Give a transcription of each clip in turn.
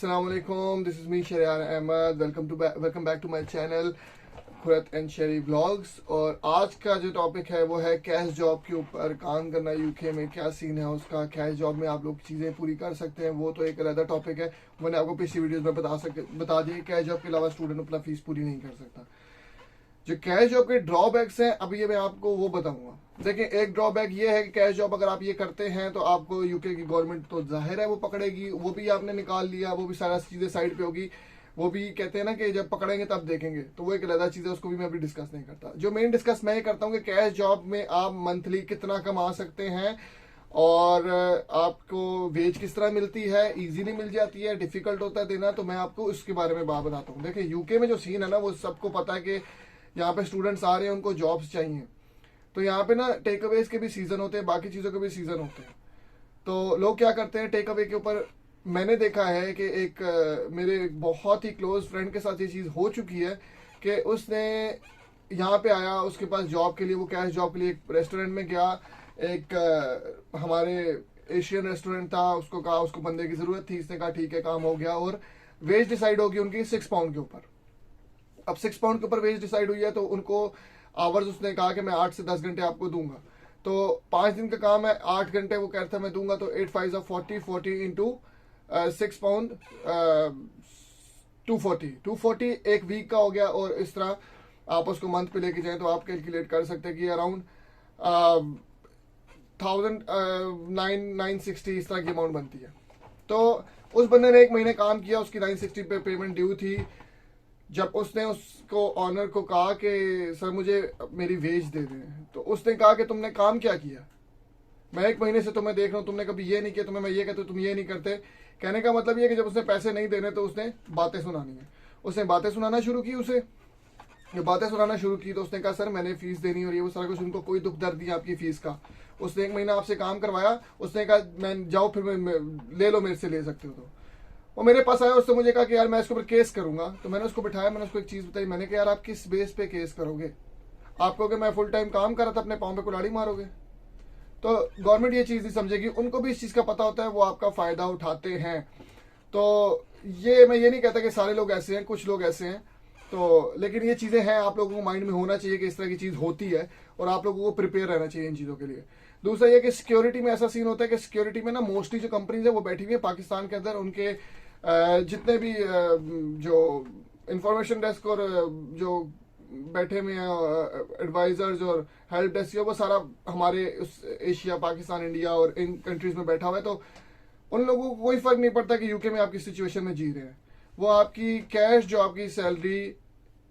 Assalamu alaikum. This is me Shariar Ahmed. Welcome back to my channel खुरत and शेरी vlogs. और आज का जो टॉपिक है वो है कैश जॉब के ऊपर। काम करना यूके में क्या सीन है उसका, कैश जॉब में आप लोग चीज़ें पूरी कर सकते हैं, वो तो एक अलग टॉपिक है। मैंने आपको पिछली वीडियोस में बता दिया कैश जॉब के अलावा स्टूडेंट अपना फीस पूरी नहीं कर सकता। जो कैश जॉब के ड्रॉबैक्स हैं अभी ये मैं आपको वो बताऊंगा। देखिए, एक ड्रॉबैक ये है कि कैश जॉब अगर आप ये करते हैं तो आपको यूके की गवर्नमेंट तो जाहिर है वो पकड़ेगी, वो भी आपने निकाल लिया, वो भी सारा चीज़ें साइड पे होगी। वो भी कहते हैं ना कि जब पकड़ेंगे तब देखेंगे, तो वो एक अलग चीज़ है, उसको भी मैं अभी डिस्कस नहीं करता। जो मेन डिस्कस मैं ये करता हूँ कि कैश जॉब में आप मंथली कितना कमा सकते हैं और आपको वेज किस तरह मिलती है, इजीली मिल जाती है, डिफिकल्ट होता है देना, तो मैं आपको उसके बारे में बात बताता हूँ। देखिए, यूके में जो सीन है ना वो सबको पता है कि यहाँ पे स्टूडेंट्स आ रहे हैं, उनको जॉब्स चाहिए, तो यहाँ पे ना टेक अवेज के भी सीजन होते हैं, बाकी चीज़ों के भी सीजन होते हैं। तो लोग क्या करते हैं, टेक अवे के ऊपर मैंने देखा है कि एक मेरे बहुत ही क्लोज फ्रेंड के साथ ये चीज़ हो चुकी है कि उसने यहाँ पे आया, उसके पास जॉब के लिए, वो कैश जॉब के लिए एक रेस्टोरेंट में गया। एक हमारे एशियन रेस्टोरेंट था, उसको कहा, उसको बंदे की ज़रूरत थी, इसने कहा ठीक है काम हो गया, और वेज डिसाइड होगी उनकी 6 पाउंड के ऊपर। अब 6 पाउंड के ऊपर वेज डिसाइड हुई है, तो उनको आवर्स उसने कहा कि मैं 8 से 10 घंटे आपको दूंगा। तो 5 दिन का काम है, 8 घंटे वो कहता मैं दूंगा, तो 8 5 40 इंटू 6 पाउंड 240 एक वीक का हो गया। और इस तरह आप उसको मंथ पे लेके जाएं तो आप कैलकुलेट कर सकते हैं कि अराउंड 960 इस तरह की अमाउंट बनती है। तो उस बंदे ने 1 महीने काम किया, उसकी 960 पे पेमेंट ड्यू थी। जब उसने उसको ऑनर को कहा कि सर मुझे मेरी वेज दे दें, तो उसने कहा कि तुमने काम क्या किया, मैं 1 महीने से तुम्हें देख रहा हूँ, तुमने कभी ये नहीं किया, तुम्हें मैं ये कहता हूँ तुम ये नहीं करते। कहने का मतलब ये कि जब उसने पैसे नहीं देने तो उसने बातें सुनानी है। उसने बातें सुनाना शुरू की, उसे जब बातें सुनाना शुरू की तो उसने कहा सर मैंने फीस देनी और ये वो सारा कुछ। उनको कोई दुख दर्द नहीं आपकी फीस का। उसने 1 महीना आपसे काम करवाया, उसने कहा मैं जाओ फिर मैं ले लो, मेरे से ले सकते हो। तो वो मेरे पास आया, उसने मुझे कहा कि यार मैं इसके ऊपर केस करूंगा। तो मैंने उसको बिठाया, मैंने उसको एक चीज़ बताई, मैंने कहा यार आप किस बेस पे केस करोगे, आप कहोगे मैं फुल टाइम काम कर रहा था, अपने पाँव पे कुल्हाड़ी मारोगे। तो गवर्नमेंट ये चीज़ नहीं समझेगी, उनको भी इस चीज़ का पता होता है, वो आपका फ़ायदा उठाते हैं। तो ये मैं ये नहीं कहता कि सारे लोग ऐसे हैं, कुछ लोग ऐसे हैं। तो लेकिन ये चीज़ें हैं, आप लोगों को माइंड में होना चाहिए कि इस तरह की चीज़ होती है और आप लोगों को प्रिपेयर रहना चाहिए इन चीज़ों के लिए। दूसरा ये कि सिक्योरिटी में ऐसा सीन होता है कि सिक्योरिटी में ना मोस्टली जो कंपनीज है वो बैठी हुई है पाकिस्तान के अंदर। उनके जितने भी जो इंफॉर्मेशन डेस्क और जो बैठे हुए हैं एडवाइजर्स और हेल्प डेस्क, वो सारा हमारे उस एशिया, पाकिस्तान, इंडिया और इन कंट्रीज में बैठा हुआ है। तो उन लोगों को कोई फर्क नहीं पड़ता कि यूके में आप किस सिचुएशन में जी रहे हैं। वो आपकी कैश जो आपकी सैलरी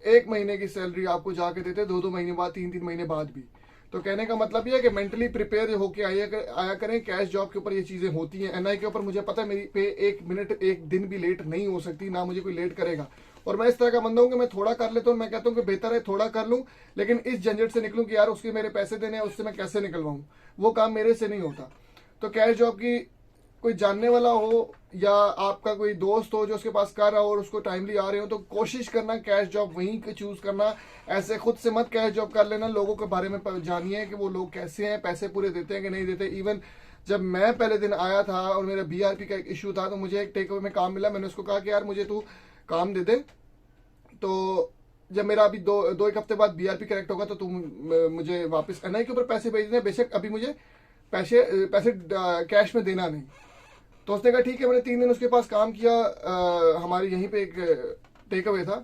1 महीने की सैलरी आपको जाके देते 2-2 महीने बाद, 3-3 महीने बाद भी। तो कहने का मतलब ये है कि मेंटली प्रिपेयर होके आया करें। कैश जॉब के ऊपर ये चीज़ें होती हैं। एनआई के ऊपर मुझे पता है मेरी पे 1 मिनट 1 दिन भी लेट नहीं हो सकती, ना मुझे कोई लेट करेगा। और मैं इस तरह का बंदा हूँ कि मैं थोड़ा कर लेता हूँ, मैं कहता हूँ कि बेहतर है थोड़ा कर लूँ, लेकिन इस झंझट से निकलूँ कि यार उसके मेरे पैसे देने हैं, उससे मैं कैसे निकलवाऊँ, वो काम मेरे से नहीं होता। तो कैश जॉब की कोई जानने वाला हो या आपका कोई दोस्त हो जो उसके पास कर रहा हो और उसको टाइमली आ रहे हो, तो कोशिश करना कैश जॉब वहीं के चूज करना। ऐसे खुद से मत कैश जॉब कर लेना। लोगों के बारे में जानिए कि वो लोग कैसे हैं, पैसे पूरे देते हैं कि नहीं देते। इवन जब मैं पहले दिन आया था और मेरा बीआरपी का एक इशू था, तो मुझे एक टेक अवे में काम मिला। मैंने उसको कहा कि यार मुझे तू काम दे दे, तो जब मेरा अभी 2-1 हफ्ते बाद बीआरपी करेक्ट होगा तो तुम मुझे वापस एनआई के ऊपर पैसे भेजना। बेशक अभी मुझे पैसे कैश में देना नहीं। तो उसने कहा ठीक है। मैंने 3 दिन उसके पास काम किया। हमारे यहीं पे एक टेक अवे था।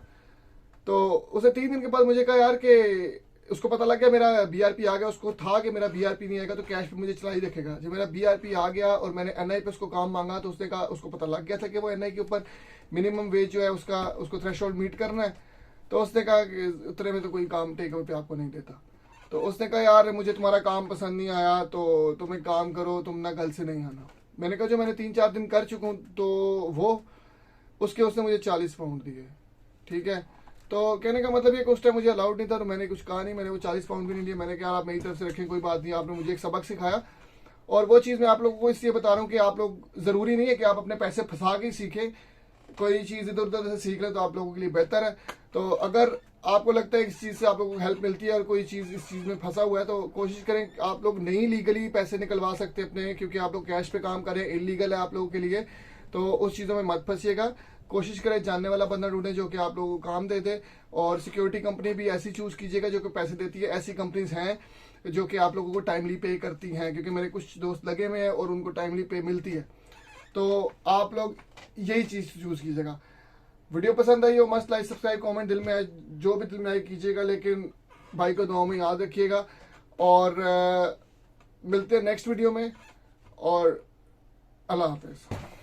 तो उसने 3 दिन के बाद मुझे कहा यार कि उसको पता लग गया मेरा बीआरपी आ गया। उसको था कि मेरा बीआरपी नहीं आएगा तो कैश पे मुझे चला ही रखेगा। जब मेरा बीआरपी आ गया और मैंने एनआई पे उसको काम मांगा, तो उसने कहा, उसको पता लग गया था कि वो एनआई के ऊपर मिनिमम वेज जो है उसको थ्रेशोल्ड मीट करना है। तो उसने कहा कि उतने में तो कोई काम टेक अवे पे आपको नहीं देता। तो उसने कहा यार मुझे तुम्हारा काम पसंद नहीं आया, तो तुम एक काम करो, तुम ना कल से नहीं आना। मैंने कहा जो मैंने 3-4 दिन कर चुका हूँ, तो वो उसने मुझे 40 पाउंड दिए। ठीक है। तो कहने का मतलब ये कि उस टाइम मुझे अलाउड नहीं था, तो मैंने कुछ कहा नहीं, मैंने वो 40 पाउंड भी नहीं दिए। मैंने कहा आप मेरी तरफ से रखें, कोई बात नहीं, आपने मुझे एक सबक सिखाया। और वो चीज़ मैं आप लोगों को इसलिए बता रहा हूँ कि आप लोग ज़रूरी नहीं है कि आप अपने पैसे फंसा के सीखें। कोई चीज़ इधर उधर से सीख लें तो आप लोगों के लिए बेहतर है। तो अगर आपको लगता है इस चीज़ से आप लोगों को हेल्प मिलती है और कोई चीज़ इस चीज़ में फंसा हुआ है, तो कोशिश करें। आप लोग नहीं लीगली पैसे निकलवा सकते अपने, क्योंकि आप लोग कैश पे काम करें, इलीगल है आप लोगों के लिए। तो उस चीज़ों में मत फंसिएगा। कोशिश करें जानने वाला बंदा ढूंढें जो कि आप लोगों को काम दे दे, और सिक्योरिटी कंपनी भी ऐसी चूज कीजिएगा जो कि पैसे देती है। ऐसी कंपनीज हैं जो कि आप लोगों को टाइमली पे करती हैं, क्योंकि मेरे कुछ दोस्त लगे हुए हैं और उनको टाइमली पे मिलती है। तो आप लोग यही चीज़ चूज कीजिएगा। वीडियो पसंद आई हो मस्त लाइक सब्सक्राइब कमेंट दिल में आए, जो भी दिल में आए कीजिएगा, लेकिन भाई को दुआओं में याद रखिएगा। और मिलते हैं नेक्स्ट वीडियो में, और अल्लाह हाफिज़।